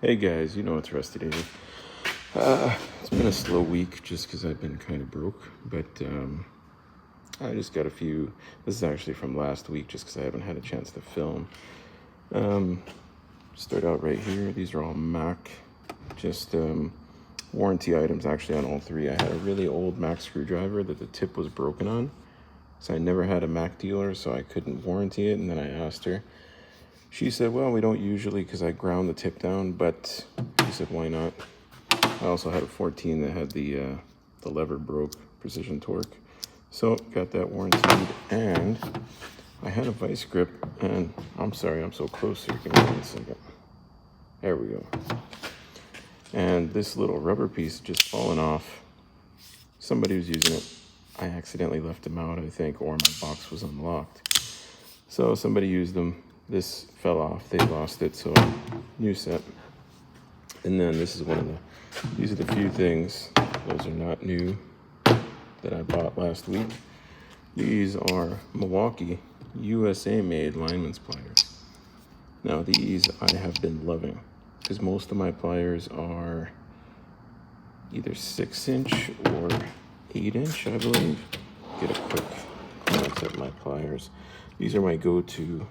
Hey guys, you know it's Rusty David. It's been a slow week just because I've been kind of broke, but I just got a few. This is actually from last week just because I haven't had a chance to film. Start out right here. These are all Mac, just warranty items actually on all three. I had a really old Mac screwdriver that the tip was broken on, so I never had a Mac dealer, so I couldn't warranty it, and then I asked her. She said, well, we don't usually because I ground the tip down, but she said, why not? I also had a 14 that had the lever broke, precision torque. So got that warranted, and I had a vice grip, and I'm sorry, I'm so close here. Give me 1 second. There we go. And this little rubber piece just fallen off. Somebody was using it. I accidentally left them out, I think, or my box was unlocked. So somebody used them. This fell off. They lost it, so new set. And then this is these are the few things. Those are not new that I bought last week. These are Milwaukee, USA made lineman's pliers. Now these I have been loving because most of my pliers are either 6-inch or 8-inch, I believe. Get a quick glance at my pliers. These are my go-to.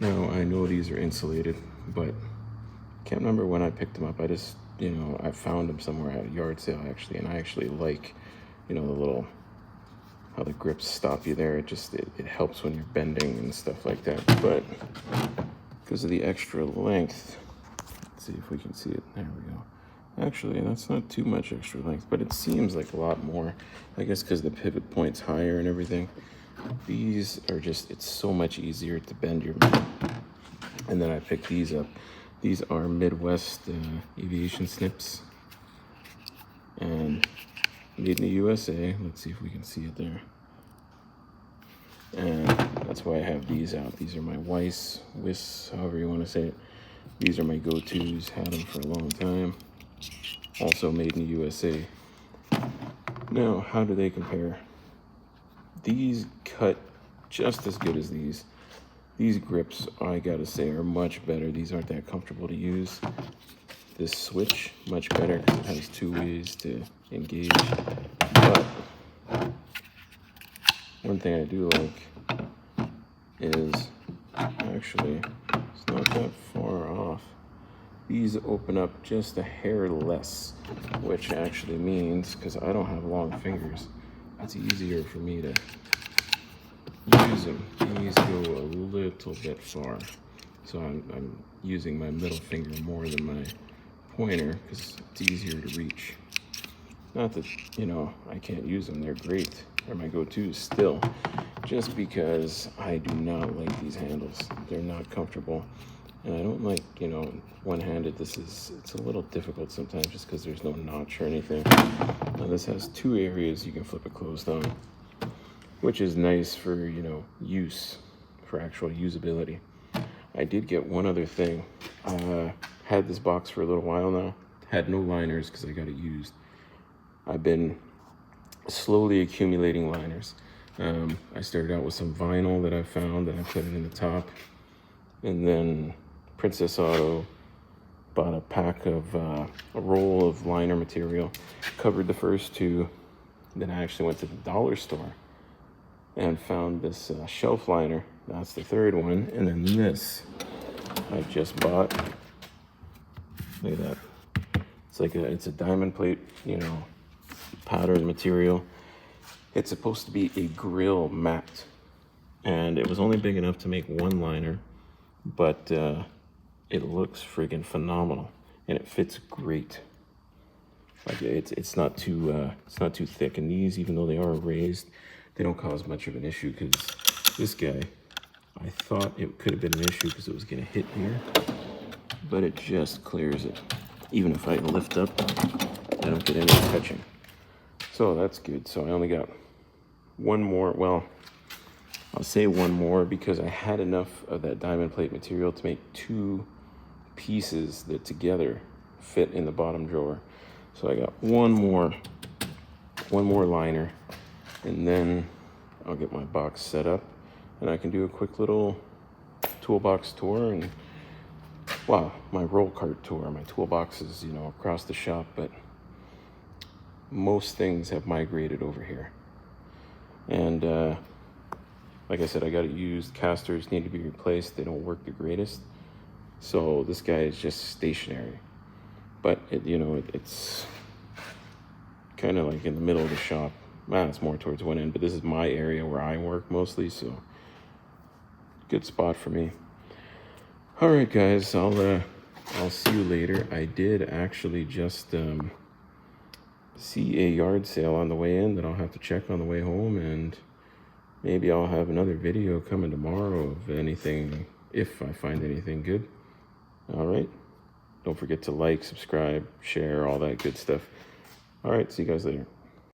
Now, I know these are insulated, but can't remember when I picked them up. I just, I found them somewhere at a yard sale, actually, and I actually like, the little, how the grips stop you there. It helps when you're bending and stuff like that, but because of the extra length, let's see if we can see it. There we go. Actually, that's not too much extra length, but it seems like a lot more, I guess because the pivot point's higher and everything. These are it's so much easier to bend your mitt. And then I picked these up. These are Midwest aviation snips and made in the USA. Let's see if we can see it there. And that's why I have these out. These are my Weiss, however you want to say it. These are my go-tos, had them for a long time. Also made in the USA. Now, how do they compare? These cut just as good as these. These grips, I gotta say, are much better. These aren't that comfortable to use. This switch, much better because it has 2 ways to engage. But one thing I do like is, actually, it's not that far off. These open up just a hair less, which actually means, because I don't have long fingers, it's easier for me to use them. These go a little bit far, so I'm using my middle finger more than my pointer because it's easier to reach. Not that, I can't use them. They're great. They're my go-tos still, just because I do not like these handles. They're not comfortable. And I don't like, one-handed. It's a little difficult sometimes just because there's no notch or anything. Now this has 2 areas you can flip it closed on, which is nice for, use, for actual usability. I did get one other thing. Had this box for a little while now. Had no liners because I got it used. I've been slowly accumulating liners. I started out with some vinyl that I found and I put it in the top. And then Princess Auto bought a pack of a roll of liner material, covered the first 2. Then I actually went to the dollar store and found this shelf liner. That's the 3rd one. And then this I just bought. Look at that. It's a diamond plate, pattern material. It's supposed to be a grill mat. And it was only big enough to make 1 liner, but it looks friggin' phenomenal, and it fits great. Like it's not too thick. And these, even though they are raised, they don't cause much of an issue because this guy, I thought it could have been an issue because it was gonna hit here, but it just clears it. Even if I lift up, I don't get any touching. So that's good. So I only got 1 more. Well, I'll say 1 more because I had enough of that diamond plate material to make 2 pieces that together fit in the bottom drawer. So I got one more liner, and then I'll get my box set up and I can do a quick little toolbox tour and well, my roll cart tour, my toolboxes, you know, across the shop, but most things have migrated over here. And like I said, I got it used. Casters need to be replaced. They don't work the greatest. So this guy is just stationary. But, it's kind of like in the middle of the shop. Well, it's more towards one end, but this is my area where I work mostly, so good spot for me. All right, guys, I'll see you later. I did actually just see a yard sale on the way in that I'll have to check on the way home, and maybe I'll have another video coming tomorrow of anything, if I find anything good. All right. Don't forget to like, subscribe, share, all that good stuff. All right, see you guys later.